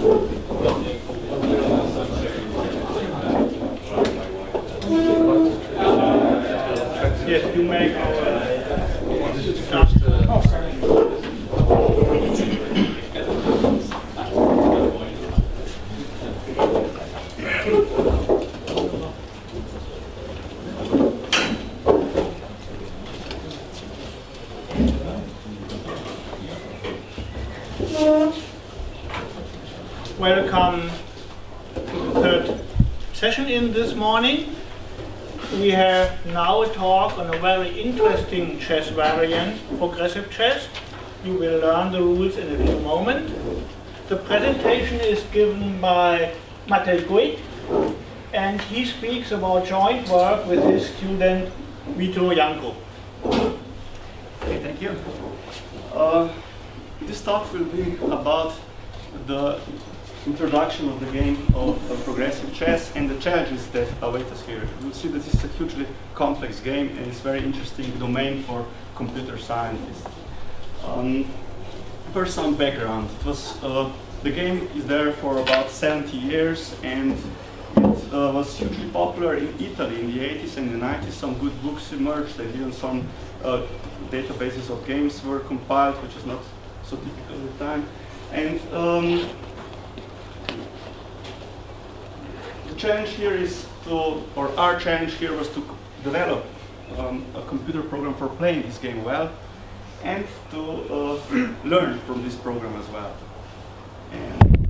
Yes, you make welcome to the third session in this morning. We have now a talk on a very interesting chess variant, progressive chess. You will learn the rules in a few moments. The presentation is given by Matej Guid, and he speaks about joint work with his student Vito Janko. Okay, thank you. This talk will be about the introduction of the game of progressive chess and the challenges that await us here. You'll see that this is a hugely complex game and it's a very interesting domain for computer scientists. First, some background. It was, the game is there for about 70 years and it was hugely popular in Italy in the 80s and the 90s. Some good books emerged and even some databases of games were compiled, which is not so typical at the time. And the challenge here is to, or our challenge here was to develop a computer program for playing this game well and to learn from this program as well. And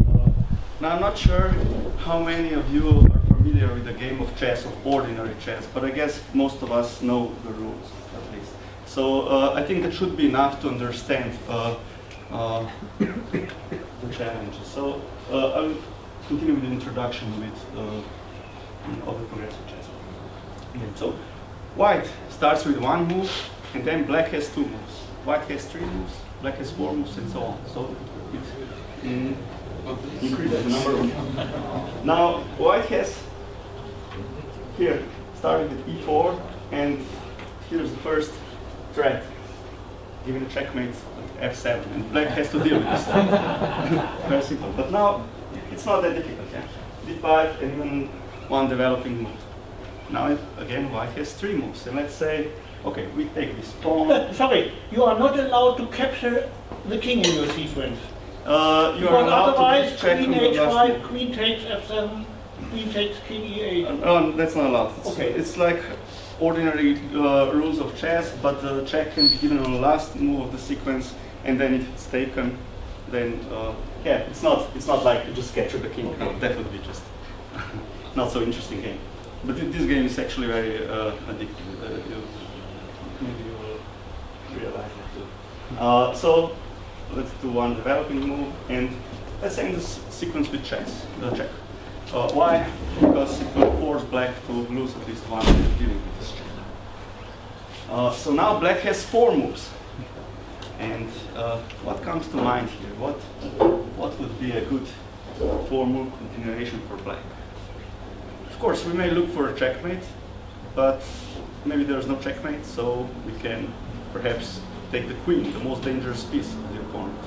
now I'm not sure how many of you are familiar with the game of chess, of ordinary chess, but I guess most of us know the rules at least. So I think that should be enough to understand the challenges. So I'll continue with the introduction of the progressive chess. So white starts with one move, and then black has two moves. White has three moves, black has four moves, and so on. So it increases the number of moves. Now white has here starting with e4, and here's the first threat, giving a checkmate at f7, and black has to deal with this. Very simple. But now it's not that difficult. Yeah? d5 and even one developing move. Now again white has three moves, and let's say, okay, we take this pawn. Sorry, you are not allowed to capture the king in your sequence. You are allowed otherwise, to check queen on the last h5, move. queen takes f7, queen takes king e8. That's not allowed. It's like ordinary rules of chess, but the check can be given on the last move of the sequence, and then if it's taken, then yeah, it's not like you just capture the king. Okay. No, definitely just not so interesting game. But this game is actually very addictive. Maybe you will realize that too. So let's do one developing move, and let's end this sequence with chess. Check. Why? Because it will force black to lose at least one dealing with this check. So now black has four moves. And what comes to mind here? What would be a good four-move continuation for black? Of course, we may look for a checkmate, but maybe there's no checkmate, so we can perhaps take the queen, the most dangerous piece of the opponent.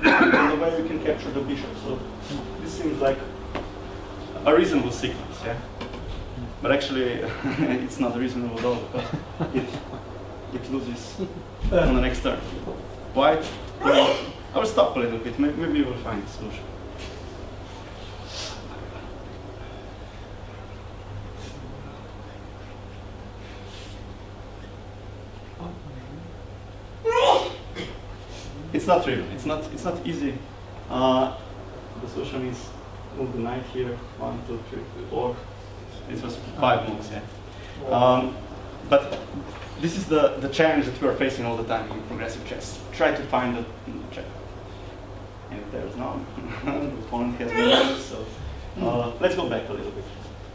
And the way we can capture the bishop. So this seems like a reasonable sequence, yeah? But actually, it's not reasonable at all, because it loses on the next turn. White, well, I will stop a little bit, maybe we'll find a solution. It's not trivial, it's not easy. The solution is move the knight here, 1, 2, 3, 4. It was 5 moves, yeah. But this is the challenge that we are facing all the time in progressive chess. Try to find the check. And there's none. The opponent has no moves, so let's go back a little bit.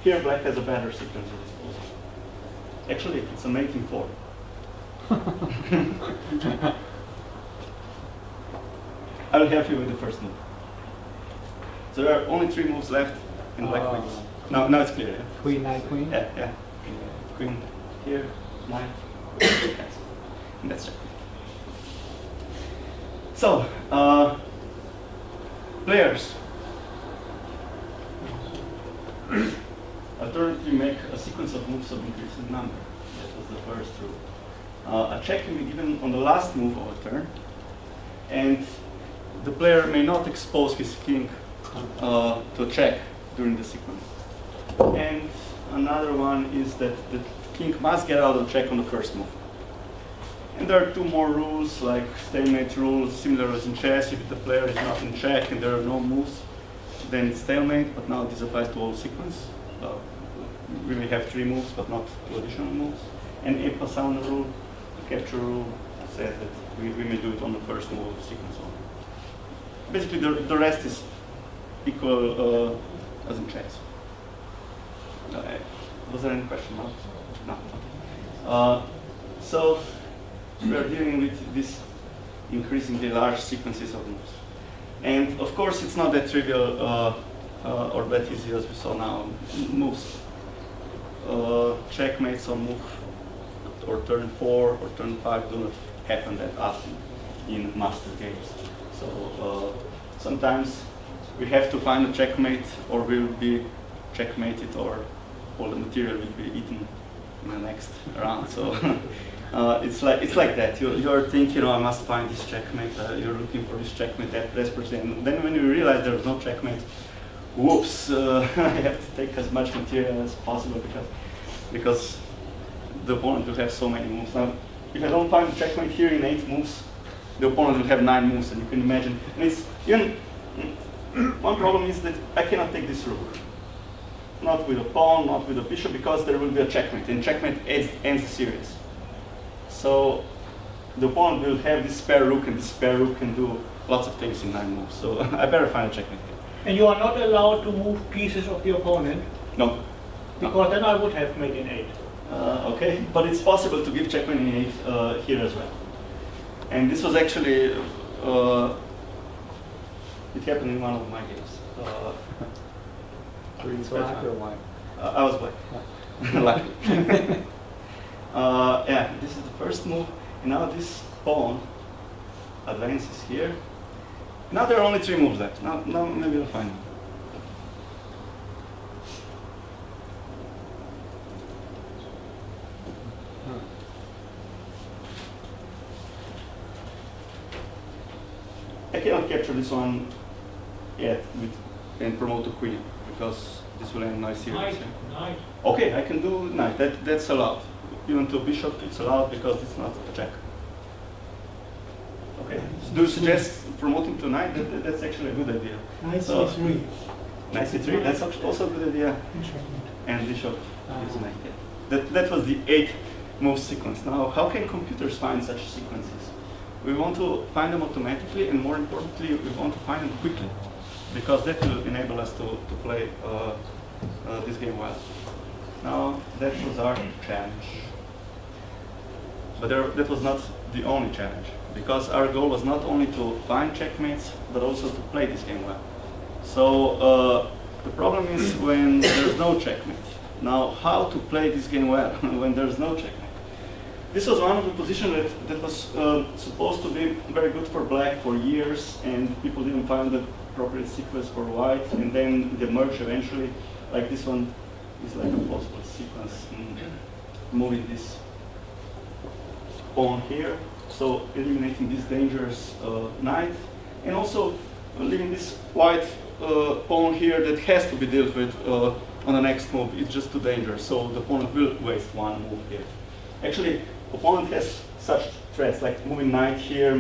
Here black has a better sequence of disposal. Actually, it's a mating 4. I will help you with the first move. So there are only 3 moves left, and black wins. Now it's clear. Yeah? Queen, knight, queen? Yeah. Queen here, knight, and that's check. So, players Alternatively, make a sequence of moves of increasing number. That was the first rule. A check can be given on the last move of a turn, and the player may not expose his king to a check during the sequence. And another one is that the king must get out of check on the first move. And there are two more rules, like stalemate rules, similar as in chess. If the player is not in check and there are no moves, then it's stalemate, but now this applies to all sequence. We may have 3 moves, but not 2 additional moves. And a passant rule, the capture rule, says that we may do it on the first move of the sequence only. Basically, the rest is equal as in chess. Was there any question? No. So we are dealing with these increasingly large sequences of moves. And of course, it's not that trivial or that easy as we saw now. Moves, checkmates on move or turn 4 or turn 5 do not happen that often in master games. So sometimes we have to find a checkmate, or we'll be checkmated, or all the material will be eaten in the next round. So it's like that. You're thinking, I must find this checkmate. You're looking for this checkmate desperately, and then when you realize there's no checkmate, whoops! I have to take as much material as possible because the opponent will have so many moves. Now, if I don't find the checkmate here in 8 moves, the opponent will have 9 moves, and you can imagine. And it's even one problem is that I cannot take this rook. Not with a pawn, not with a bishop, because there will be a checkmate, and checkmate ends the series. So the opponent will have this spare rook, and this spare rook can do lots of things in 9 moves. So I better find a checkmate here. And you are not allowed to move pieces of the opponent? No. Because then I would have made in 8. Okay, but it's possible to give checkmate in 8 here as well. And this was actually, it happened in one of my games. Were you black or white? I was black. Lucky. Yeah, this is the first move. And now this pawn advances here. Now there are only 3 moves left. Now maybe we'll find them. I cannot capture this one yet and promote to queen, because this will end my series. Knight. Okay, I can do knight. That's allowed. Even to bishop, it's allowed because it's not a check. Okay. Do you suggest promoting to knight? That's actually a good idea. Knight So- C3. Knight c3. That's also a good idea. And bishop is knight. Yeah. That was the 8 move sequence. Now, how can computers find such sequences? We want to find them automatically, and more importantly, we want to find them quickly, because that will enable us to play this game well. Now, that was our challenge. But that was not the only challenge, because our goal was not only to find checkmates, but also to play this game well. So the problem is when there's no checkmate. Now, how to play this game well when there's no checkmate? This was one of the positions that was supposed to be very good for black for years, and people didn't find the appropriate sequence for white, and then they merged eventually. Like this one is like a possible sequence, moving this pawn here, so eliminating this dangerous knight, and also leaving this white pawn here that has to be dealt with on the next move. It's just too dangerous, so the opponent will waste 1 move here. Actually, opponent has such threats like moving knight here,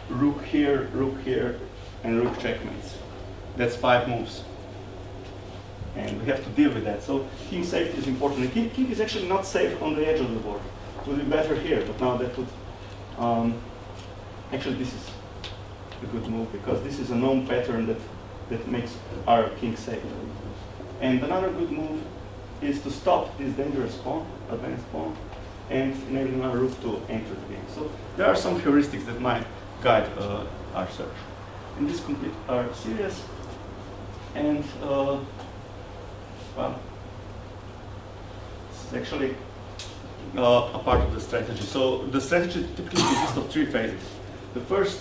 rook here, and rook checkmates. That's 5 moves. And we have to deal with that. So king safety is important. The king is actually not safe on the edge of the board. It would be better here, but now that would... actually, this is a good move, because this is a known pattern that makes our king safe. And another good move is to stop this dangerous pawn, advanced pawn, and enabling our rook to enter the game. So there are some heuristics that might guide our search. And this completes our series. And well, this is actually a part of the strategy. So the strategy typically consists of 3 phases. The first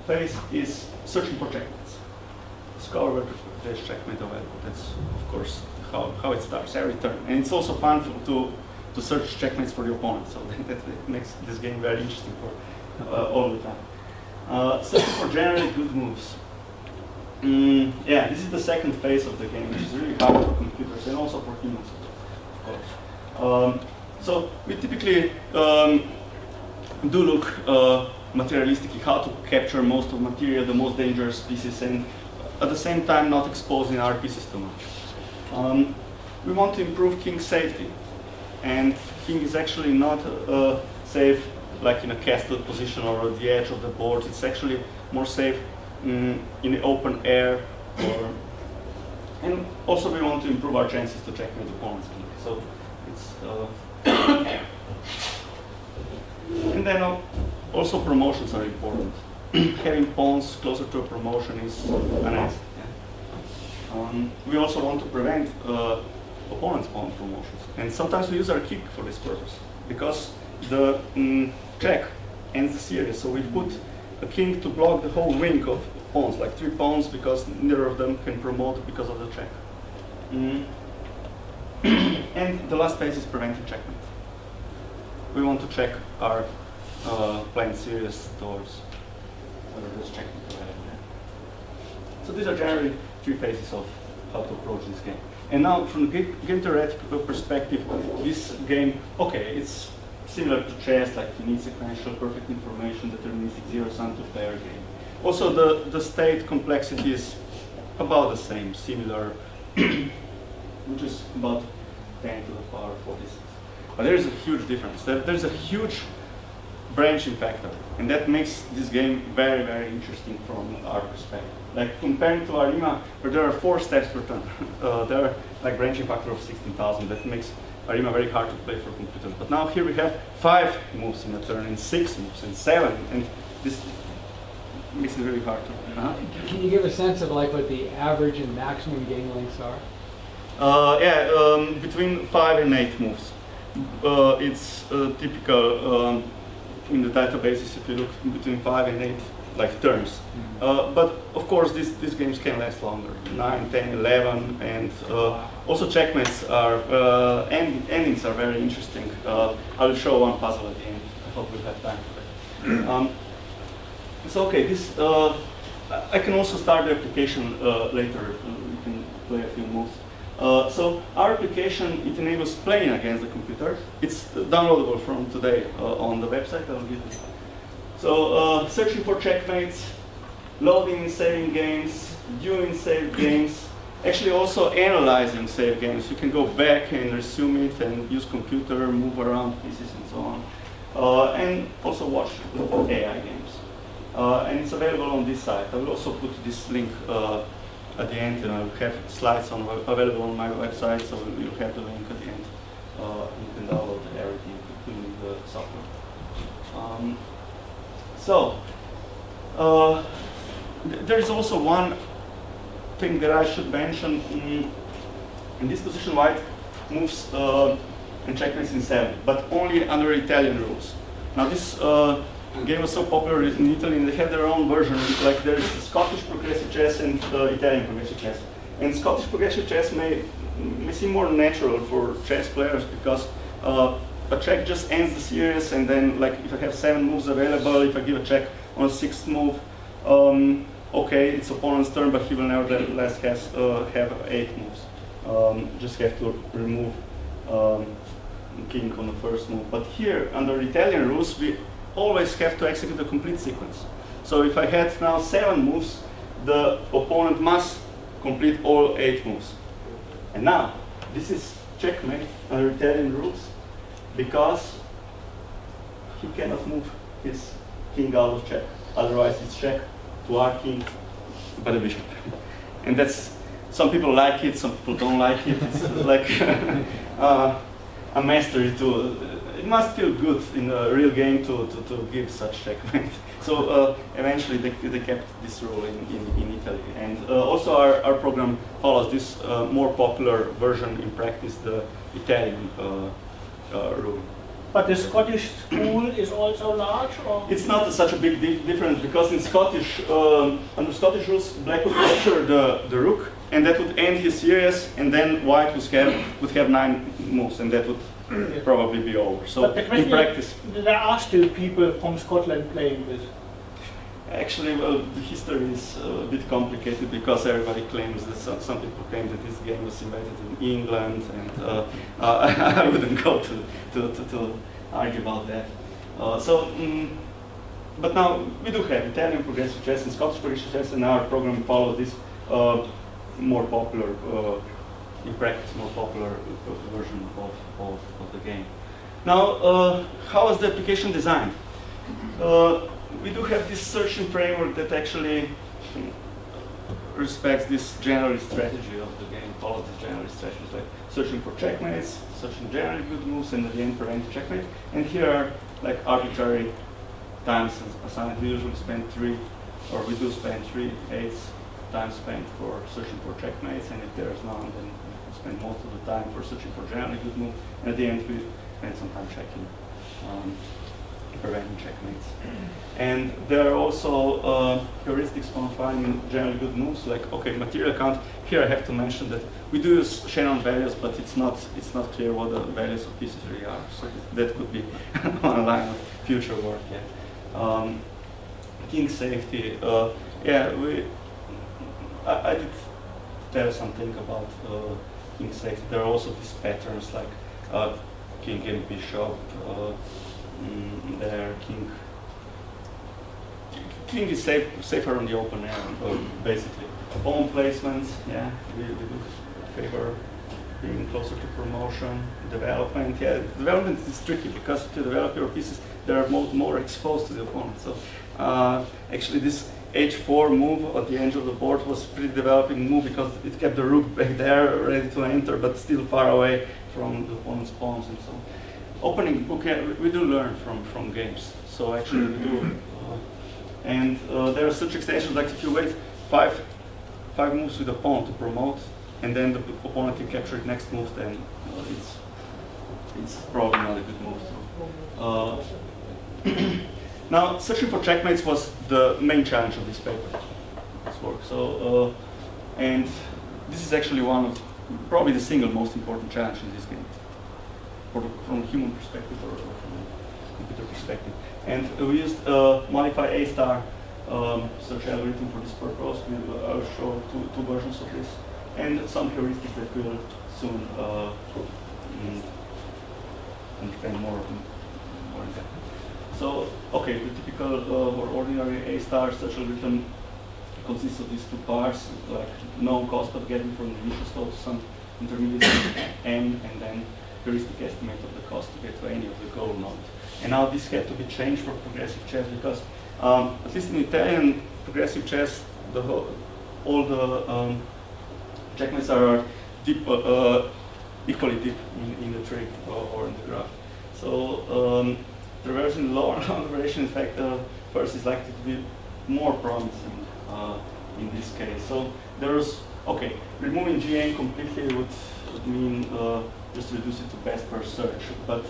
phase is searching for checkmates. discover where there's checkmate available. That's, of course, how it starts every turn. And it's also fun to search checkmates for the opponent, so that makes this game very interesting for all the time. Searching for generally good moves. Yeah, this is the second phase of the game, which is really hard for computers and also for humans, of course. So we typically do look materialistically how to capture most of material, the most dangerous pieces, and at the same time not exposing our pieces too much. We want to improve king's safety, and king is actually not safe like in a castle position or at the edge of the board. It's actually more safe in the open air. And also we want to improve our chances to checkmate the opponent's king. So it's and then also promotions are important. Having pawns closer to a promotion is a nice. We also want to prevent opponent's pawn promotions, and sometimes we use our king for this purpose because the check ends the series. So we put a king to block the whole wing of pawns, like 3 pawns, because neither of them can promote because of the check. And the last phase is preventing checkmate. We want to check our planned series towards whether there's checkmate available. So these are generally 3 phases of how to approach this game. And now, from the game theoretical perspective, this game, okay, it's similar to chess, like you need sequential, perfect information, deterministic zero-sum two-player game. Also, the state complexity is about the same, similar, which is about 10 to the power 46. But there is a huge difference. There's a huge branching factor, and that makes this game very, very interesting from our perspective. Like comparing to Arima, where there are 4 steps per turn, there are like branching factor of 16,000. That makes Arima very hard to play for computers. But now here we have 5 moves in a turn, and 6 moves, and 7, and this makes it really hard to. Can you give a sense of like what the average and maximum game lengths are? Between 5 and 8 moves. It's typical in the databases if you look between 5 and 8 like turns. But of course these games can last longer, 9, 10, 11, and also checkmates are, endings are very interesting. I'll show one puzzle at the end. I hope we'll have time for that. So okay, this I can also start the application later. We can play a few moves. So our application, it enables playing against the computer. It's downloadable from today on the website. I'll give it. So searching for checkmates, loading and saving games, viewing saved games, actually also analyzing saved games. You can go back and resume it and use computer, move around pieces and so on. And also watch AI games. And it's available on this site. I will also put this link at the end, and I'll have slides available on my website, so you'll have the link at the end. You can download everything, including the software. There's also one thing that I should mention. In this position, white moves and checkmates in 7, but only under Italian rules. Now this game was so popular in Italy, and they have their own version. Like there's Scottish progressive chess and Italian progressive chess. And Scottish progressive chess may seem more natural for chess players because a check just ends the series, and then like if I have 7 moves available, if I give a check on a 6th move, okay, it's opponent's turn, but he will nevertheless have 8 moves. Just have to remove king on the 1st move. But here, under Italian rules, we always have to execute a complete sequence. So if I had now 7 moves, the opponent must complete all 8 moves. And now, this is checkmate under Italian rules, because he cannot move his king out of check. Otherwise, it's check to our king by the bishop. And that's, some people like it, some people don't like it. It's like a mastery to, it must feel good in a real game to give such checkmate. So eventually they kept this rule in Italy. And also our program follows this more popular version in practice, the Italian rule. But the Scottish school is also large, or? It's not such a big difference because in Scottish, under Scottish rules, black would capture the rook, and that would end his series, and then white would have 9 moves, and that would probably be over. So in practice, there are still people from Scotland playing this. Actually, well, the history is a bit complicated because everybody claims that some people claim that this game was invented in England, and I wouldn't go to argue about that. But now we do have Italian progressive chess and Scottish progressive chess, and our program follows this more popular, in practice, more popular version of the game. Now, how is the application designed? We do have this searching framework that actually respects this general strategy of the game, follows this general strategy, like searching for checkmates, searching generally good moves, and at the end preventing checkmate. And here are like arbitrary times assigned. We usually spend 3, or we do spend 3/8 time spent for searching for checkmates, and if there is none, then we spend most of the time for searching for generally good moves, and at the end we spend some time checking. Preventing checkmates. And there are also heuristics on finding generally good moves, like, okay, material count. Here I have to mention that we do use Shannon values, but it's not clear what the values of pieces really are. So that could be one line of future work. Yeah. King safety. I did tell something about king safety. There are also these patterns like king and bishop. There, king is safer on the open air, basically. Pawn placements, yeah, we do favor being closer to promotion. Development, yeah, development is tricky because to develop your pieces, they are more exposed to the opponent. So actually, this h4 move at the edge of the board was a pretty developing move because it kept the rook back there, ready to enter, but still far away from the opponent's pawns and so on. Opening book, we do learn from games. So actually we do, and there are such extensions like if you wait five moves with a pawn to promote, and then the opponent can capture it next move, then it's probably not a good move. So, now searching for checkmates was the main challenge of this paper, this work. So and this is actually one of probably the single most important challenge in this game. From a human perspective or from a computer perspective. And we used modify A star search algorithm for this purpose. I'll show two versions of this and some heuristics that we'll soon understand more exactly. So, okay, the typical or ordinary A star search algorithm consists of these 2 parts, like no cost of getting from the initial slot to some intermediate n, and then heuristic estimate of the cost to get to any of the goal nodes. And now this had to be changed for progressive chess because, at least in Italian progressive chess, all the checkmates are deep, equally deep in the tree or in the graph. So traversing the lower bound variation, in fact, first is likely to be more promising in this case. So there's, okay, removing GN completely would mean just reduce it to best first search. But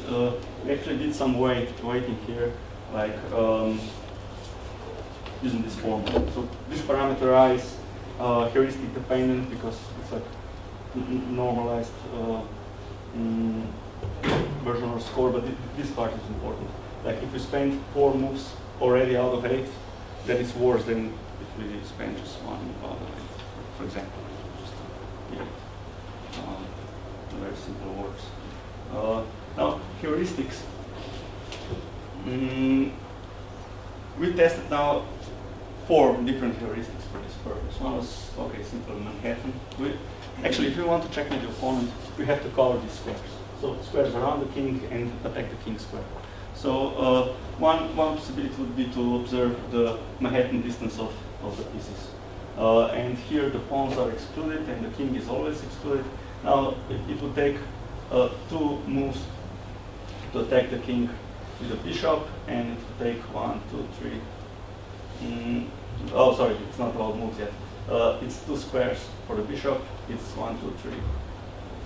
we actually did some weighting here, like using this formula. So this parameter I is heuristic dependent because it's like normalized version or score, but this part is important. Like if we spend 4 moves already out of 8, then it's worse than if we spend just 1 move out of 8, for example. Just, yeah. Very simple words. Now, heuristics. We tested now 4 different heuristics for this purpose. One was, okay, simple Manhattan. Actually, if we want to checkmate the opponent, we have to cover these squares. So squares around the king and attack the king square. So one possibility would be to observe the Manhattan distance of the pieces. And here the pawns are excluded and the king is always excluded. Now it would take 2 moves to attack the king with the bishop, and it would take 1, 2, 3. Oh, sorry, it's not all moves yet. It's 2 squares for the bishop. It's 1, 2, 3,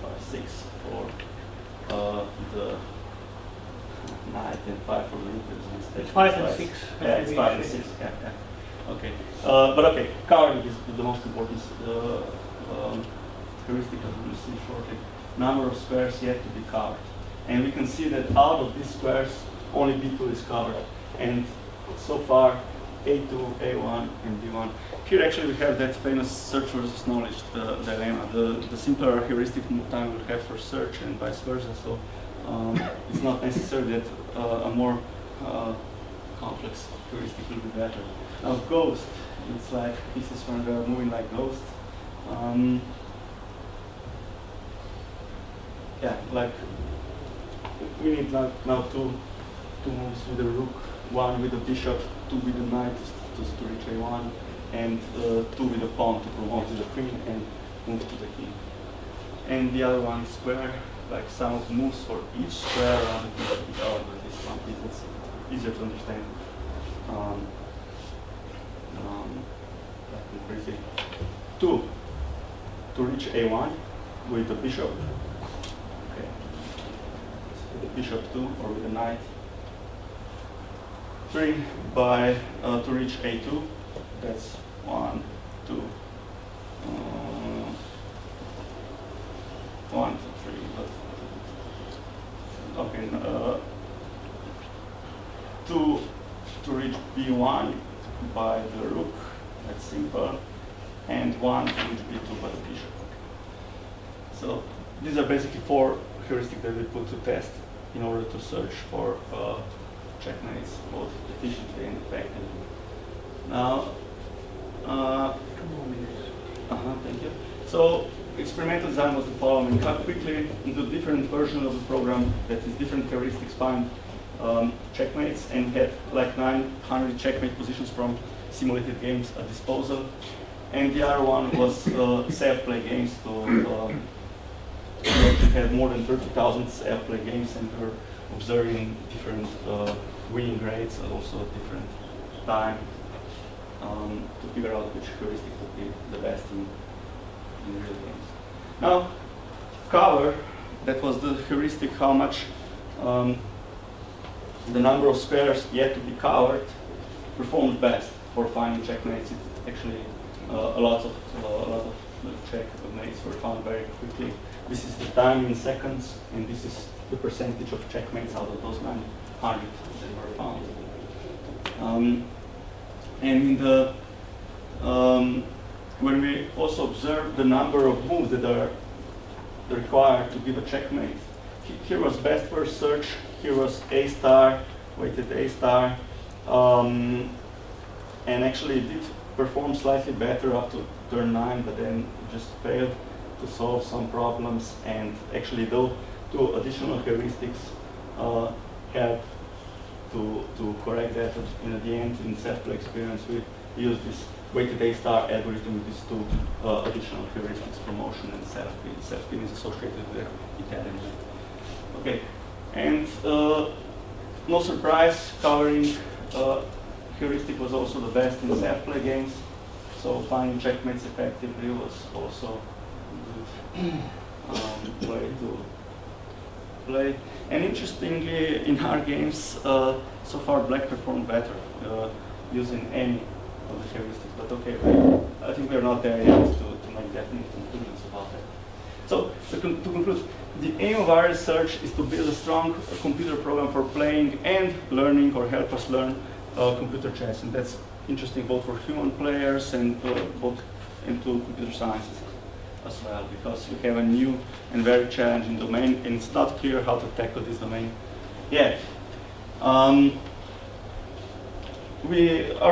4, 5, 6 for the knight and 5 for the rook. It's 5 and 6. Yeah, it's 5 and 6. Yeah. Okay. But okay, covering is the most important heuristic that we will see shortly. Number of squares yet to be covered. And we can see that out of these squares, only B2 is covered. And so far, A2, A1, and B1. Here actually we have that famous search versus knowledge dilemma. The simpler heuristic time we have for search and vice versa. So it's not necessary that a more complex heuristic will be better. Now ghost, it's like pieces when they're moving like ghosts. Yeah, like we need now two moves with the rook, one with the bishop, two with the knight to reach A1, and two with the pawn to promote to the queen and move to the king. And the other one is square, like sum of moves for each square around the king to be covered by this one. It's easier to understand. Briefly. Two, to reach A1 with the bishop. Okay. So with the bishop 2 or with the knight. 3 by to reach A2. That's 1, 2, 1, 2, 3. But okay. 2 to reach B1 by the rook. That's simple. And 1 to reach B2 by the bishop. So these are basically 4 heuristics that we put to test in order to search for checkmates both efficiently and effectively. Now, thank you. So experimental design was the following: cut quickly into different versions of the program that is different heuristics find checkmates, and had like 900 checkmate positions from simulated games at disposal. And the other one was self-play games. So we actually had more than 30,000 self-play games, and we were observing different winning rates and also different time to figure out which heuristic would be the best in real games. Now, cover, that was the heuristic how much the number of squares yet to be covered performed best for finding checkmates. It actually a lot of checkmates were found very quickly. This is the time in seconds, and this is the percentage of checkmates out of those 900 that were found. And in the when we also observe the number of moves that are required to give a checkmate, here was best first search. Here was A star, weighted A star, and actually it did perform slightly better up to turn 9, but then just failed to solve some problems. And actually, though, 2 additional heuristics helped to correct that. And at the end, in self-play experience, we used this weighted A star algorithm with these 2 additional heuristics, promotion and self-pin. Self-pin is associated with Italian. Okay, and no surprise, covering heuristic was also the best in self-play games. So finding checkmates effectively was also a good way to play. And interestingly, in our games, so far black performed better using any of the heuristics. But okay, I think we're not there yet to make definite conclusions about that. So to conclude, the aim of our research is to build a strong computer program for playing and learning, or help us learn computer chess, and that's interesting both for human players and both into computer sciences as well, because we have a new and very challenging domain, and it's not clear how to tackle this domain yet. Our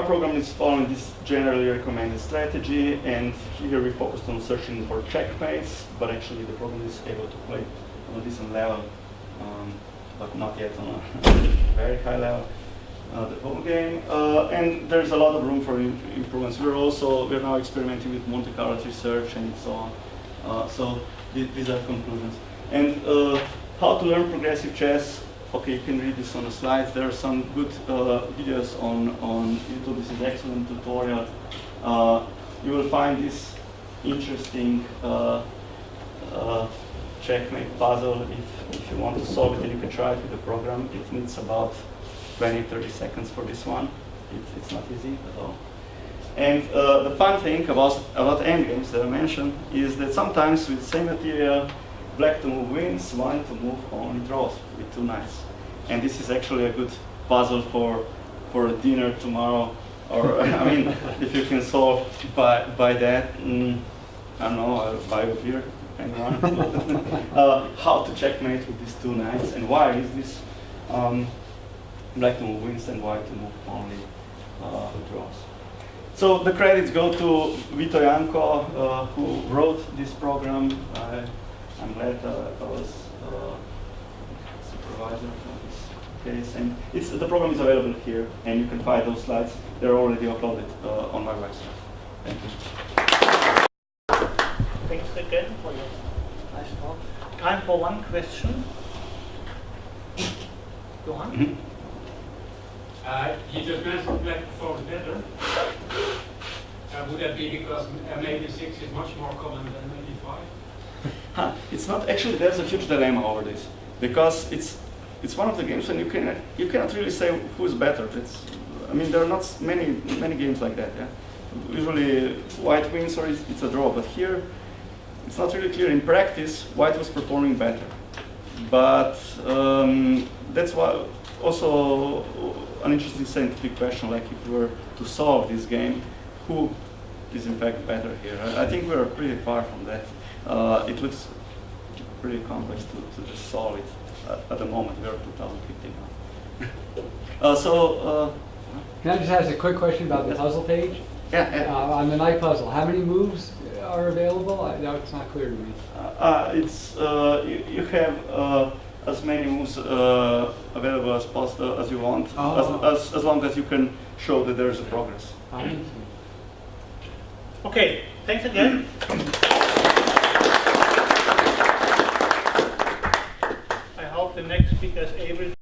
program is following this generally recommended strategy, and here we focused on searching for checkmates, but actually the program is able to play on a decent level, but not yet on a very high level. The whole game, and there's a lot of room for improvements. We're now experimenting with Monte Carlo research and so on. So these are conclusions. And how to learn progressive chess. Okay, you can read this on the slides. There are some good videos on YouTube. This is an excellent tutorial. You will find this interesting checkmate puzzle. If you want to solve it, and you can try it with the program, it needs about 20-30 seconds for this one. It's not easy at all. And the fun thing about endgames that I mentioned is that sometimes with the same material, black to move wins, white to move only draws with 2 knights. And this is actually a good puzzle for a dinner tomorrow. Or I mean, if you can solve by that, I don't know, I'll buy a beer. How to checkmate with these 2 knights, and why is this black to move wins and white to move only draws. So the credits go to Vito Janko, who wrote this program. I'm glad I was supervisor for this case, and the program is available here, and you can find those slides. They're already uploaded on my website. Thank you. Thanks again for your nice talk. Time for one question. Johan? Mm-hmm. You just mentioned black performs better. Would that be because maybe 6 is much more common than maybe 5? It's not actually. There's a huge dilemma over this because it's one of the games when you cannot really say who's better. I mean, there are not many games like that. Yeah, usually white wins or it's a draw. But here, it's not really clear. In practice, white was performing better, but that's why also an interesting scientific question. Like if we were to solve this game, who is in fact better here? I think we're pretty far from that. It looks pretty complex to just solve it at the moment. We're 2015 now. Can I just ask a quick question about the puzzle page? Yeah. On the knight puzzle, how many moves are available? No, it's not clear to me. You have as many moves available as you want, as long as you can show that there is a progress. Okay, thanks again. I hope the next speaker is able